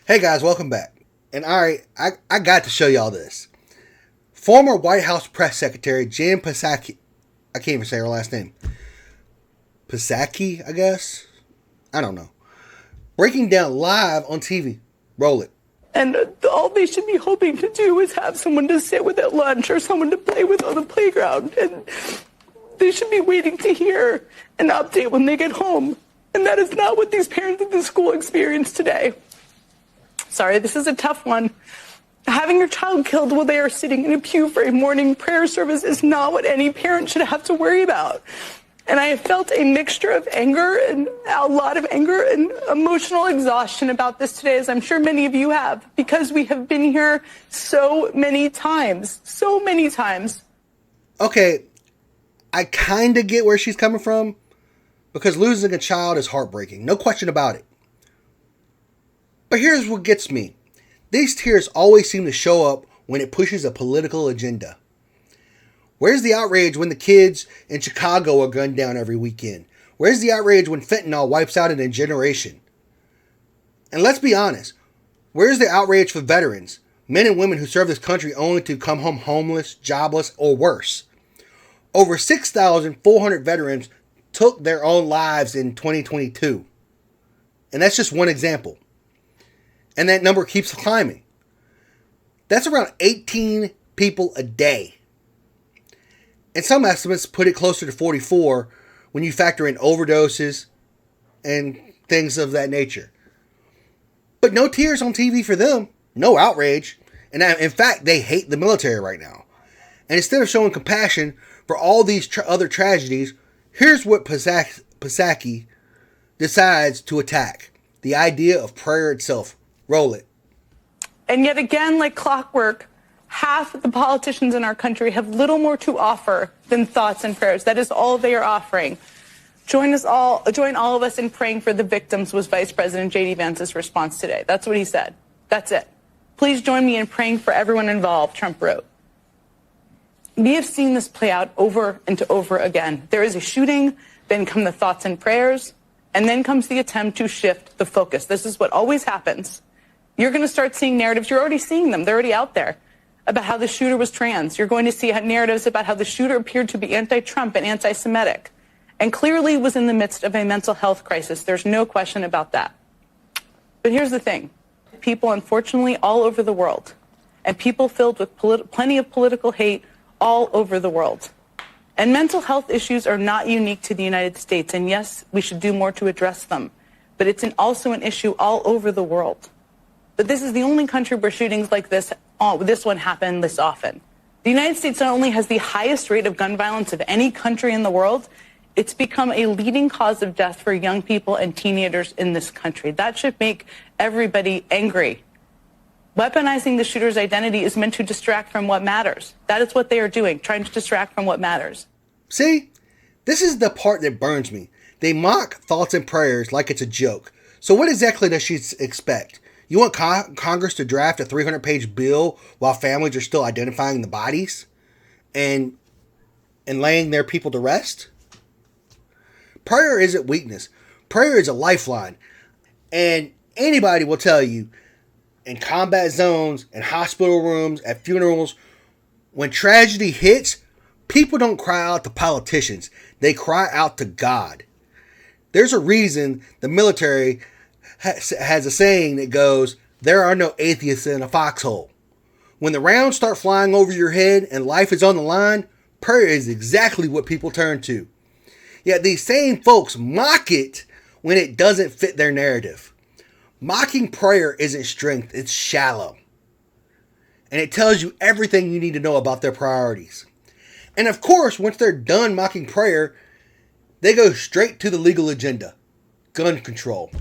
Hey guys, welcome back. And alright, I got to show y'all this. Former White House Press Secretary Jen Psaki, I can't even say her last name. Psaki, I guess? I don't know. Breaking down live on TV. Roll it. And all they should be hoping to do is have someone to sit with at lunch or someone to play with on the playground. And they should be waiting to hear an update when they get home. And that is not what these parents at the school experience today. Sorry, this is a tough one. Having your child killed while they are sitting in a pew for a morning prayer service is not what any parent should have to worry about. And I have felt a mixture of anger and a lot of anger and emotional exhaustion about this today, as I'm sure many of you have, because we have been here so many times. So many times. Okay, I kind of get where she's coming from, because losing a child is heartbreaking. No question about it. But here's what gets me. These tears always seem to show up when it pushes a political agenda. Where's the outrage when the kids in Chicago are gunned down every weekend? Where's the outrage when fentanyl wipes out a generation? And let's be honest, where's the outrage for veterans, men and women who serve this country only to come home homeless, jobless, or worse? Over 6,400 veterans took their own lives in 2022. And that's just one example. And that number keeps climbing. That's around 18 people a day. And some estimates put it closer to 44 when you factor in overdoses and things of that nature. But no tears on TV for them. No outrage. And in fact, they hate the military right now. And instead of showing compassion for all these other tragedies, here's what Psaki decides to attack. The idea of prayer itself. Roll it. And yet again, like clockwork, half of the politicians in our country have little more to offer than thoughts and prayers. That is all they are offering. Join all of us in praying for the victims, was Vice President J.D. Vance's response today. That's what he said. That's it. Please join me in praying for everyone involved, Trump wrote. We have seen this play out over and over again. There is a shooting, then come the thoughts and prayers, and then comes the attempt to shift the focus. This is what always happens. You're going to start seeing narratives. You're already seeing them. They're already out there about how the shooter was trans. You're going to see narratives about how the shooter appeared to be anti-Trump and anti-Semitic and clearly was in the midst of a mental health crisis. There's no question about that. But here's the thing. People, unfortunately, all over the world, and people filled with plenty of political hate all over the world. And mental health issues are not unique to the United States. And yes, we should do more to address them. But it's also an issue all over the world. But this is the only country where shootings like this one happen this often. The United States not only has the highest rate of gun violence of any country in the world, it's become a leading cause of death for young people and teenagers in this country. That should make everybody angry. Weaponizing the shooter's identity is meant to distract from what matters. That is what they are doing, trying to distract from what matters. See, this is the part that burns me. They mock thoughts and prayers like it's a joke. So what exactly does she expect? You want Congress to draft a 300-page bill while families are still identifying the bodies and laying their people to rest? Prayer isn't weakness. Prayer is a lifeline. And anybody will tell you, in combat zones, in hospital rooms, at funerals, when tragedy hits, people don't cry out to politicians. They cry out to God. There's a reason the military has a saying that goes, there are no atheists in a foxhole. When the rounds start flying over your head and life is on the line, prayer is exactly what people turn to. Yet these same folks mock it when it doesn't fit their narrative. Mocking prayer isn't strength, it's shallow. And it tells you everything you need to know about their priorities. And of course, once they're done mocking prayer, they go straight to the legal agenda. Gun control.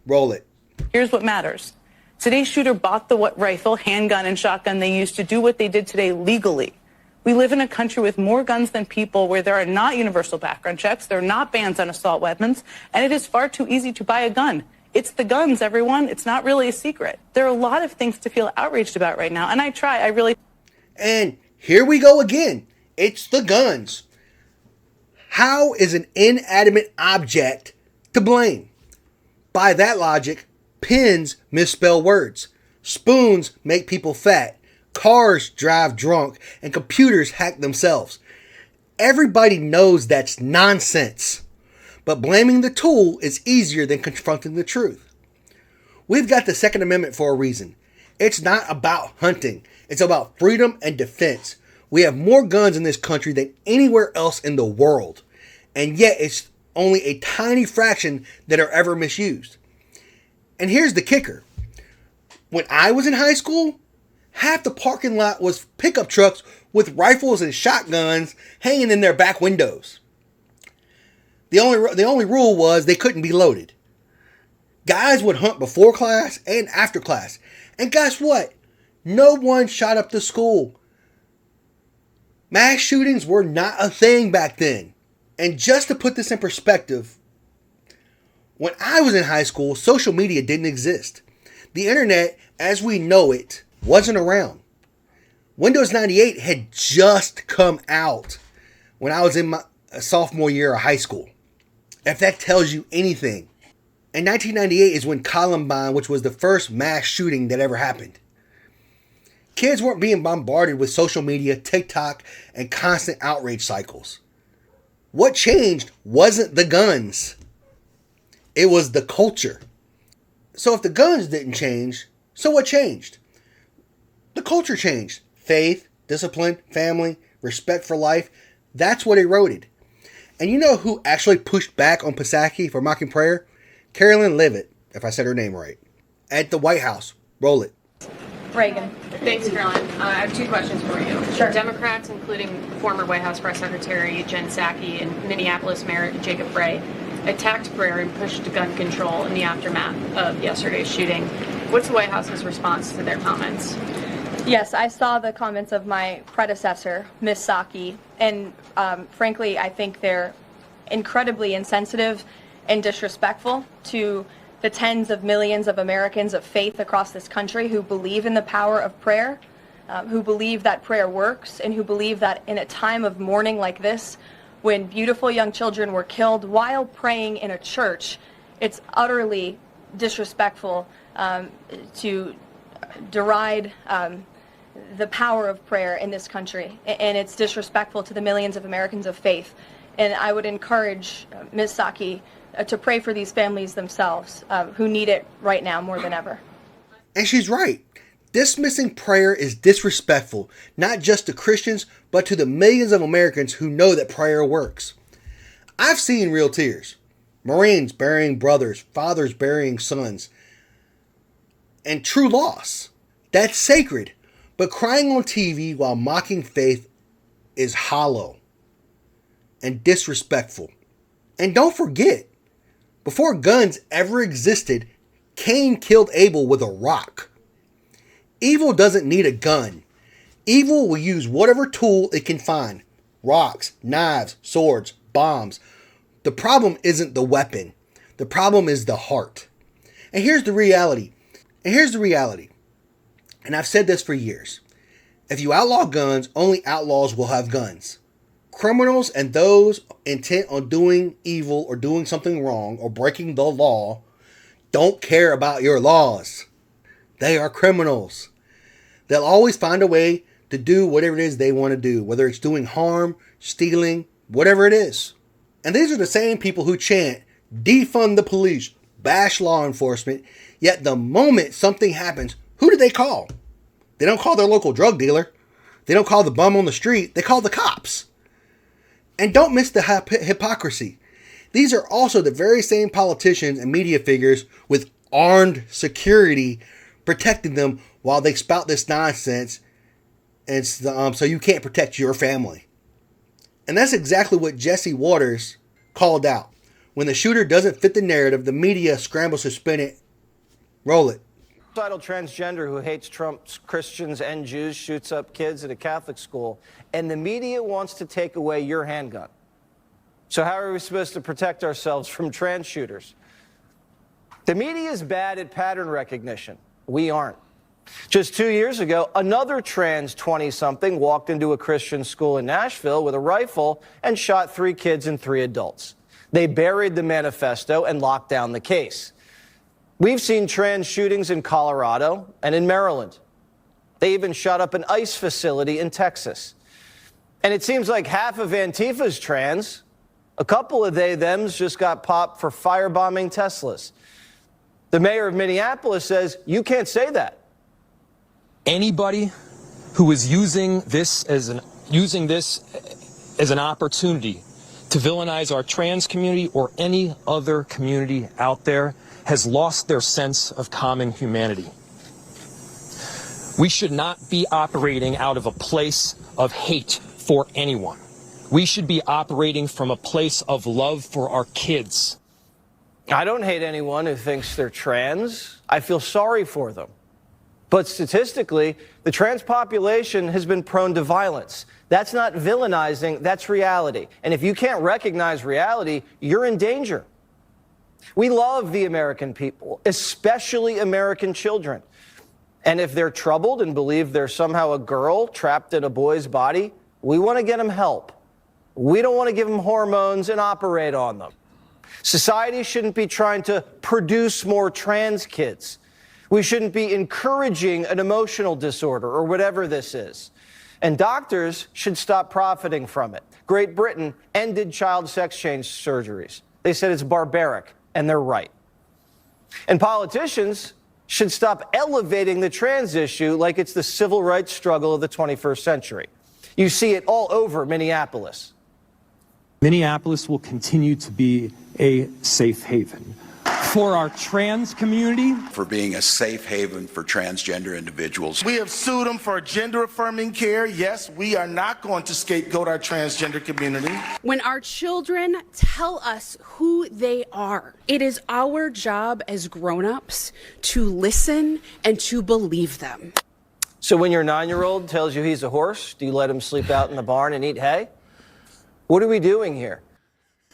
Roll it. Here's what matters. Today's shooter bought the rifle, handgun, and shotgun they used to do what they did today legally. We live in a country with more guns than people, where there are not universal background checks, there are not bans on assault weapons, and it is far too easy to buy a gun. It's the guns, everyone. It's not really a secret. There are a lot of things to feel outraged about right now, and I really... And here we go again. It's the guns. How is an inanimate object to blame? By that logic, Pens misspell words. Spoons make people fat. Cars drive drunk. And computers hack themselves. Everybody knows that's nonsense. But blaming the tool is easier than confronting the truth. We've got the Second Amendment for a reason. It's not about hunting. It's about freedom and defense. We have more guns in this country than anywhere else in the world. And yet it's only a tiny fraction that are ever misused. And here's the kicker. When I was in high school, half the parking lot was pickup trucks with rifles and shotguns hanging in their back windows. The only rule was they couldn't be loaded. Guys would hunt before class and after class. And guess what? No one shot up the school. Mass shootings were not a thing back then. And just to put this in perspective, when I was in high school, social media didn't exist. The internet, as we know it, wasn't around. Windows 98 had just come out when I was in my sophomore year of high school. If that tells you anything. In 1998 is when Columbine, which was the first mass shooting that ever happened. Kids weren't being bombarded with social media, TikTok, and constant outrage cycles. What changed wasn't the guns. It was the culture. So if the guns didn't change, so what changed? The culture changed. Faith, discipline, family, respect for life. That's what eroded. And you know who actually pushed back on Psaki for mocking prayer? Karoline Leavitt, if I said her name right. At the White House. Roll it. Reagan. Thanks, Caroline. I have two questions for you. Sure. Democrats, including former White House Press Secretary Jen Psaki and Minneapolis Mayor Jacob Frey, attacked prayer and pushed gun control in the aftermath of yesterday's shooting. What's the White House's response to their comments? Yes, I saw the comments of my predecessor, Ms. Psaki, and frankly, I think they're incredibly insensitive and disrespectful to the tens of millions of Americans of faith across this country who believe in the power of prayer, who believe that prayer works, and who believe that in a time of mourning like this, when beautiful young children were killed while praying in a church, it's utterly disrespectful to deride the power of prayer in this country, and it's disrespectful to the millions of Americans of faith. And I would encourage Ms. Psaki to pray for these families themselves who need it right now more than ever. And she's right. Dismissing prayer is disrespectful, not just to Christians, but to the millions of Americans who know that prayer works. I've seen real tears. Marines burying brothers, fathers burying sons, and true loss. That's sacred. But crying on TV while mocking faith is hollow and disrespectful. And don't forget, before guns ever existed, Cain killed Abel with a rock. Evil doesn't need a gun. Evil will use whatever tool it can find. Rocks, knives, swords, bombs. The problem isn't the weapon. The problem is the heart. And here's the reality. And I've said this for years. If you outlaw guns, only outlaws will have guns. Criminals and those intent on doing evil or doing something wrong or breaking the law don't care about your laws. They are criminals. They'll always find a way to do whatever it is they want to do, whether it's doing harm, stealing, whatever it is. And these are the same people who chant, defund the police, bash law enforcement, yet the moment something happens, who do they call? They don't call their local drug dealer. They don't call the bum on the street. They call the cops. And don't miss the hypocrisy. These are also the very same politicians and media figures with armed security protecting them while they spout this nonsense, and so you can't protect your family. And that's exactly what Jesse Waters called out. When the shooter doesn't fit the narrative, the media scrambles to spin it. Roll it. Suicidal transgender who hates Trump's Christians and Jews shoots up kids at a Catholic school, and the media wants to take away your handgun. So how are we supposed to protect ourselves from trans shooters? The media is bad at pattern recognition. We aren't. Just 2 years ago, another trans 20-something walked into a Christian school in Nashville with a rifle and shot 3 kids and 3 adults. They buried the manifesto and locked down the case. We've seen trans shootings in Colorado and in Maryland. They even shot up an ICE facility in Texas. And it seems like half of Antifa's trans. A couple of they-thems just got popped for firebombing Teslas. The mayor of Minneapolis says you can't say that. Anybody who is using this as an opportunity to villainize our trans community or any other community out there has lost their sense of common humanity. We should not be operating out of a place of hate for anyone. We should be operating from a place of love for our kids. I don't hate anyone who thinks they're trans. I feel sorry for them. But statistically, the trans population has been prone to violence. That's not villainizing, that's reality. And if you can't recognize reality, you're in danger. We love the American people, especially American children. And if they're troubled and believe they're somehow a girl trapped in a boy's body, we want to get them help. We don't want to give them hormones and operate on them. Society shouldn't be trying to produce more trans kids. We shouldn't be encouraging an emotional disorder or whatever this is. And doctors should stop profiting from it. Great Britain ended child sex change surgeries. They said it's barbaric, and they're right. And politicians should stop elevating the trans issue like it's the civil rights struggle of the 21st century. You see it all over Minneapolis. Minneapolis will continue to be a safe haven for our trans community. For being a safe haven for transgender individuals. We have sued them for gender-affirming care. Yes, we are not going to scapegoat our transgender community. When our children tell us who they are, it is our job as grown-ups to listen and to believe them. So when your 9-year-old tells you he's a horse, do you let him sleep out in the barn and eat hay? What are we doing here?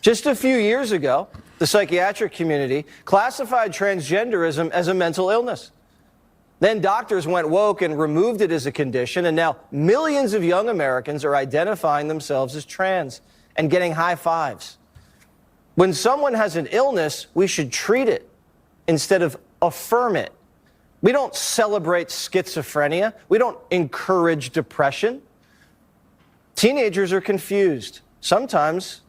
Just a few years ago, the psychiatric community classified transgenderism as a mental illness. Then doctors went woke and removed it as a condition, and now millions of young Americans are identifying themselves as trans and getting high fives. When someone has an illness, we should treat it instead of affirm it. We don't celebrate schizophrenia. We don't encourage depression. Teenagers are confused. Sometimes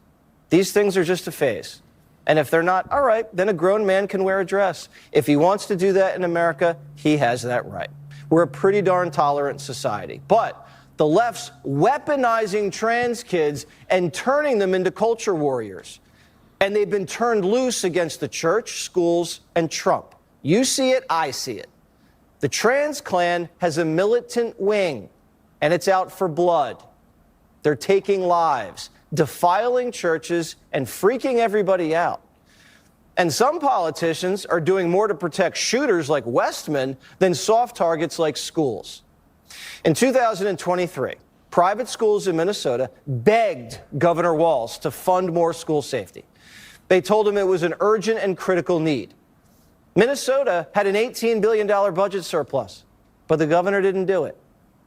these things are just a phase. And if they're not, all right, then a grown man can wear a dress. If he wants to do that in America, he has that right. We're a pretty darn tolerant society. But the left's weaponizing trans kids and turning them into culture warriors. And they've been turned loose against the church, schools, and Trump. You see it, I see it. The trans clan has a militant wing, and it's out for blood. They're taking lives, defiling churches, and freaking everybody out. And some politicians are doing more to protect shooters like Westman than soft targets like schools. In 2023, private schools in Minnesota begged Governor Walz to fund more school safety. They told him it was an urgent and critical need. Minnesota had an $18 billion budget surplus, but the governor didn't do it.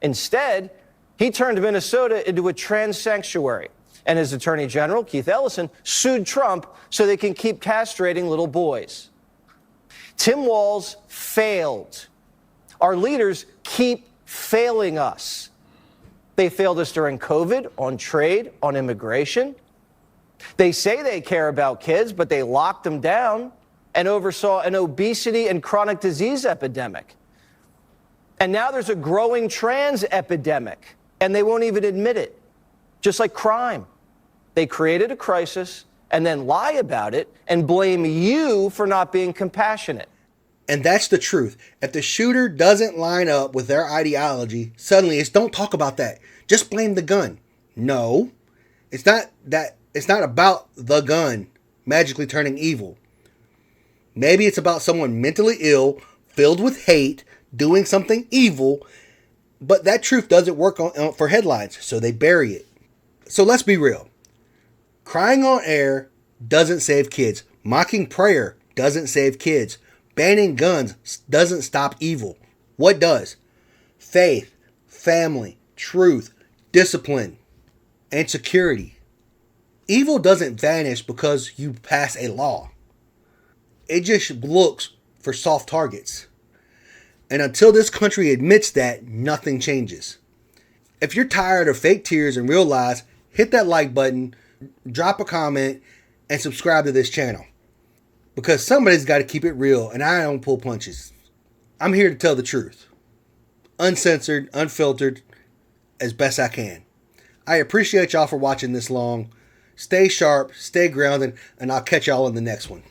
Instead, he turned Minnesota into a trans sanctuary. And his attorney general, Keith Ellison, sued Trump so they can keep castrating little boys. Tim Walz failed. Our leaders keep failing us. They failed us during COVID, on trade, on immigration. They say they care about kids, but they locked them down and oversaw an obesity and chronic disease epidemic. And now there's a growing trans epidemic, and they won't even admit it. Just like crime. They created a crisis and then lie about it and blame you for not being compassionate. And that's the truth. If the shooter doesn't line up with their ideology, suddenly it's don't talk about that. Just blame the gun. No, it's not that. It's not about the gun magically turning evil. Maybe it's about someone mentally ill, filled with hate, doing something evil, but that truth doesn't work for headlines, so they bury it. So let's be real. Crying on air doesn't save kids. Mocking prayer doesn't save kids. Banning guns doesn't stop evil. What does? Faith, family, truth, discipline, and security. Evil doesn't vanish because you pass a law. It just looks for soft targets. And until this country admits that, nothing changes. If you're tired of fake tears and real lies, hit that like button, drop a comment, and subscribe to this channel. Because somebody's got to keep it real, and I don't pull punches. I'm here to tell the truth. Uncensored, unfiltered, as best I can. I appreciate y'all for watching this long. Stay sharp, stay grounded, and I'll catch y'all in the next one.